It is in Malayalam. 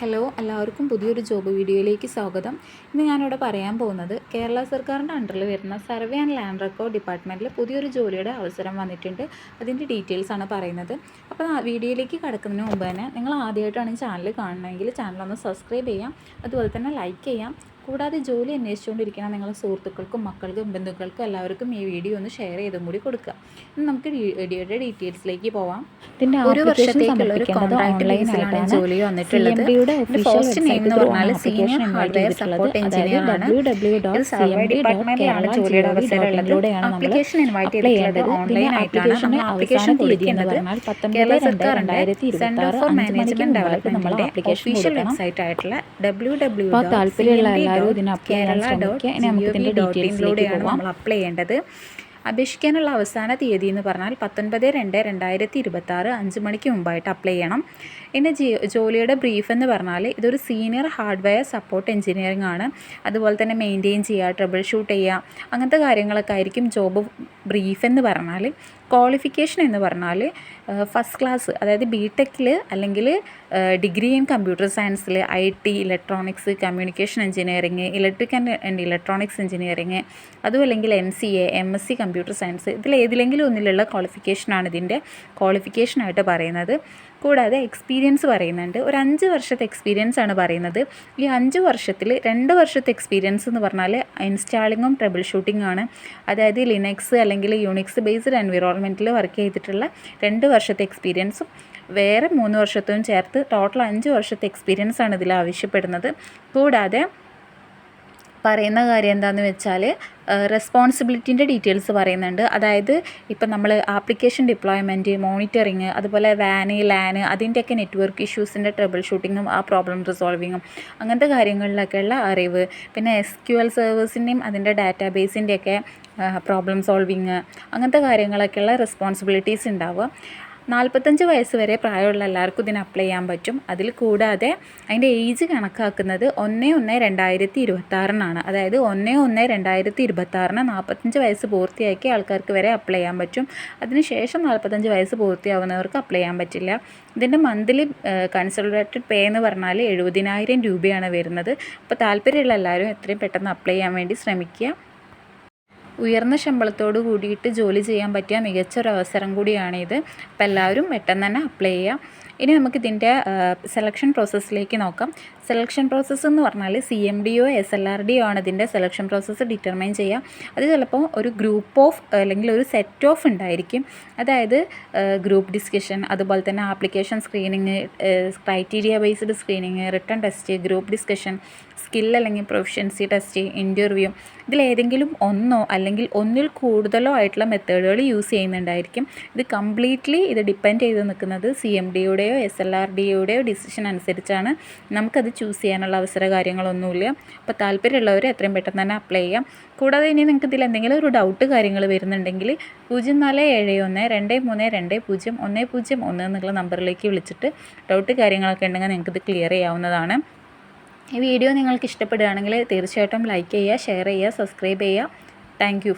ഹലോ, എല്ലാവർക്കും പുതിയൊരു ജോബ് വീഡിയോയിലേക്ക് സ്വാഗതം. ഇന്ന് ഞാനിവിടെ പറയാൻ പോകുന്നത് കേരള സർക്കാരിൻ്റെ അണ്ടറിൽ വരുന്ന സർവേ ആൻഡ് ലാൻഡ് റെക്കോർഡ് ഡിപ്പാർട്ട്മെൻറ്റിൽ പുതിയൊരു ജോലിയുടെ അവസരം വന്നിട്ടുണ്ട്. അതിൻ്റെ ഡീറ്റെയിൽസാണ് പറയുന്നത്. അപ്പോൾ വീഡിയോയിലേക്ക് കടക്കുന്നതിന് മുമ്പ് തന്നെ നിങ്ങൾ ആദ്യമായിട്ടാണ് ഈ ചാനൽ കാണണമെങ്കിൽ ചാനലൊന്ന് സബ്സ്ക്രൈബ് ചെയ്യാം, അതുപോലെ തന്നെ ലൈക്ക് ചെയ്യാം. കൂടാതെ ജോലി അന്വേഷിച്ചുകൊണ്ടിരിക്കുന്ന നിങ്ങളുടെ സുഹൃത്തുക്കൾക്കും മക്കൾക്കും ബന്ധുക്കൾക്കും എല്ലാവർക്കും ഈ വീഡിയോ ഒന്ന് ഷെയർ ചെയ്തും കൂടി കൊടുക്കുക. ഇനി നമുക്ക് വീഡിയോയുടെ ഡീറ്റെയിൽസിലേക്ക് പോവാം. ഇതിൻ്റെ ഒരു വർഷത്തേക്കുള്ള ഒരു കോൺട്രാക്ട് ബേസിലാണ് ജോലി വന്നിട്ടുള്ളത്. ഫസ്റ്റ് നെയിം എന്ന് പറഞ്ഞാൽ സീനിയർ ഹാർഡ്വെയർ സപ്പോർട്ട് എഞ്ചിനീയർ ആണ്. ഇത് സർവേ ഡിപ്പാർട്ട്മെന്റിലാണ് ജോലിയുടെ അവസരം ഉള്ളത്. ആപ്ലിക്കേഷൻ ഇൻവൈറ്റ് ചെയ്തിട്ടുള്ളത് ഓൺലൈൻ ആയിട്ടാണ്. നമ്മൾ ആപ്ലിക്കേഷൻ കൊടുക്കുന്നത് കേരള സർക്കാരിന്റെ സെന്റർ ഫോർ മാനേജ്മെന്റ് ഡെവലപ്മെന്റിന്റെ ഒഫീഷ്യൽ വെബ്സൈറ്റ് ആയിട്ടുള്ള www.kerala.gov.in നമ്മൾ അപ്ലൈ ചെയ്യേണ്ടത്. അപേക്ഷിക്കാനുള്ള അവസാന തീയതി എന്ന് പറഞ്ഞാൽ 19/2/2026 5 മണിക്ക് മുമ്പായിട്ട് അപ്ലൈ ചെയ്യണം. ഇനി ജോലിയുടെ ബ്രീഫ് എന്ന് പറഞ്ഞാൽ ഇതൊരു സീനിയർ ഹാർഡ്വെയർ സപ്പോർട്ട് എഞ്ചിനീയറിംഗ് ആണ്. അതുപോലെ തന്നെ മെയിൻറ്റെയിൻ ചെയ്യുക, ട്രബിൾ ഷൂട്ട് ചെയ്യുക, അങ്ങനത്തെ കാര്യങ്ങളൊക്കെ ആയിരിക്കും ജോബ് ബ്രീഫ് എന്ന് പറഞ്ഞാൽ. ക്വാളിഫിക്കേഷൻ എന്ന് പറഞ്ഞാൽ ഫസ്റ്റ് ക്ലാസ്, അതായത് ബിടെക്കിൽ അല്ലെങ്കിൽ ഡിഗ്രി ഇൻ കമ്പ്യൂട്ടർ സയൻസിൽ, IT, electronics, communication engineering, electric and electronics engineering, അതും അല്ലെങ്കിൽ MCA, MSc കമ്പ്യൂട്ടർ സയൻസ്, ഇതിലേതിലെങ്കിലും ഒന്നിലുള്ള ക്വാളിഫിക്കേഷനാണ് ഇതിൻ്റെ ക്വാളിഫിക്കേഷനായിട്ട് പറയുന്നത്. കൂടാതെ എക്സ്പീരിയൻസ് പറയുന്നുണ്ട്. ഒരു 5 വർഷത്തെ എക്സ്പീരിയൻസ് ആണ് പറയുന്നത്. ഈ 5 വർഷത്തിൽ 2 വർഷത്തെ എക്സ്പീരിയൻസ് എന്ന് പറഞ്ഞാൽ ഇൻസ്റ്റാളിങ്ങും ട്രബിൾ ഷൂട്ടിംഗ് ആണ്. അതായത് ലിനക്സ് അല്ലെങ്കിൽ യൂണിക്സ് ബേസ്ഡ് എൻവിറോൺമെൻറ്റിൽ വർക്ക് ചെയ്തിട്ടുള്ള 2 വർഷത്തെ എക്സ്പീരിയൻസും വേറെ 3 വർഷത്തും ചേർത്ത് ടോട്ടൽ 5 വർഷത്തെ എക്സ്പീരിയൻസ് ആണ് ഇതിൽ ആവശ്യപ്പെടുന്നത്. കൂടാതെ പറയുന്ന കാര്യം എന്താണെന്ന് വെച്ചാൽ റെസ്പോൺസിബിലിറ്റീൻ്റെ ഡീറ്റെയിൽസ് പറയുന്നുണ്ട്. അതായത് ഇപ്പം നമ്മൾ ആപ്ലിക്കേഷൻ ഡിപ്ലോയ്മെൻറ്റ്, മോണിറ്ററിങ്, അതുപോലെ LAN അതിൻ്റെയൊക്കെ നെറ്റ്വർക്ക് ഇഷ്യൂസിൻ്റെ ട്രബിൾ ഷൂട്ടിങ്ങും ആ പ്രോബ്ലം റിസോൾവിങ്ങും അങ്ങനത്തെ കാര്യങ്ങളിലൊക്കെയുള്ള അറിവ്, പിന്നെ SQL സെർവേഴ്സിൻ്റെയും അതിൻ്റെ ഡാറ്റാബേസിൻ്റെയൊക്കെ പ്രോബ്ലം സോൾവിങ്, അങ്ങനത്തെ കാര്യങ്ങളൊക്കെയുള്ള റെസ്പോൺസിബിലിറ്റീസ് ഉണ്ടാവുക. 45 വയസ്സ് വരെ പ്രായമുള്ള എല്ലാവർക്കും ഇതിന് അപ്ലൈ ചെയ്യാൻ പറ്റും. അതിൽ കൂടാതെ അതിൻ്റെ ഏജ് കണക്കാക്കുന്നത് 1/1/2026 അതായത് 1/1/2026 45 വയസ്സ് പൂർത്തിയാക്കിയ ആൾക്കാർക്ക് വരെ അപ്ലൈ ചെയ്യാൻ പറ്റും. അതിനുശേഷം 45 വയസ്സ് പൂർത്തിയാവുന്നവർക്ക് അപ്ലൈ ചെയ്യാൻ പറ്റില്ല. ഇതിൻ്റെ മന്ത്ലി കൺസൾട്ടേറ്റഡ് പേ എന്ന് പറഞ്ഞാൽ 70,000 രൂപയാണ് വരുന്നത്. അപ്പോൾ താല്പര്യമുള്ള എല്ലാവരും എത്രയും പെട്ടെന്ന് അപ്ലൈ ചെയ്യാൻ വേണ്ടി ശ്രമിക്കുക. ഉയർന്ന ശമ്പളത്തോട് കൂടിയിട്ട് ജോലി ചെയ്യാൻ പറ്റിയ മികച്ചൊരവസരം കൂടിയാണിത്. അപ്പോൾ എല്ലാവരും പെട്ടെന്ന് തന്നെ അപ്ലൈ ചെയ്യാം. ഇനി നമുക്കിതിൻ്റെ സെലക്ഷൻ പ്രോസസ്സിലേക്ക് നോക്കാം. സെലക്ഷൻ പ്രോസസ്സ് എന്ന് പറഞ്ഞാൽ CMDO SLRDO ആണ് ഇതിൻ്റെ സെലക്ഷൻ പ്രോസസ്സ് ഡിറ്റർമൈൻ ചെയ്യുക. അത് ചിലപ്പോൾ ഒരു ഗ്രൂപ്പ് ഓഫ് അല്ലെങ്കിൽ ഒരു സെറ്റ് ഓഫ് ഉണ്ടായിരിക്കും. അതായത് ഗ്രൂപ്പ് ഡിസ്കഷൻ, അതുപോലെ തന്നെ application screening, criteria based screening, written test, group discussion, skill അല്ലെങ്കിൽ പ്രൊഫഷ്യൻസി ടെസ്റ്റ്, ഇൻ്റർവ്യൂ, ഇതിലേതെങ്കിലും ഒന്നോ അല്ലെങ്കിൽ ഒന്നിൽ കൂടുതലോ ആയിട്ടുള്ള മെത്തേഡുകൾ യൂസ് ചെയ്യുന്നുണ്ടായിരിക്കും. ഇത് കംപ്ലീറ്റ്ലി ഡിപ്പെൻഡ് ചെയ്ത് നിൽക്കുന്നത് CMDയുടെയോ SLRDയുടെയോ ഡിസിഷൻ അനുസരിച്ചാണ്. നമുക്കത് ചൂസ് ചെയ്യാനുള്ള അവസര കാര്യങ്ങളൊന്നുമില്ല. അപ്പോൾ താല്പര്യമുള്ളവർ എത്രയും പെട്ടെന്ന് തന്നെ അപ്ലൈ ചെയ്യാം. കൂടാതെ ഇനി നിങ്ങൾക്ക് ഇതിൽ എന്തെങ്കിലും ഒരു ഡൗട്ട് കാര്യങ്ങൾ വരുന്നുണ്ടെങ്കിൽ 047123201001 എന്നുള്ള നമ്പറിലേക്ക് വിളിച്ചിട്ട് ഡൗട്ട് കാര്യങ്ങളൊക്കെ ഉണ്ടെങ്കിൽ നിങ്ങൾക്കിത് ക്ലിയർ ചെയ്യാവുന്നതാണ്. ഈ വീഡിയോ നിങ്ങൾക്ക് ഇഷ്ടപ്പെടുകയാണെങ്കിൽ തീർച്ചയായിട്ടും ലൈക്ക് ചെയ്യുക, ഷെയർ ചെയ്യുക, സബ്സ്ക്രൈബ് ചെയ്യുക. Thank you.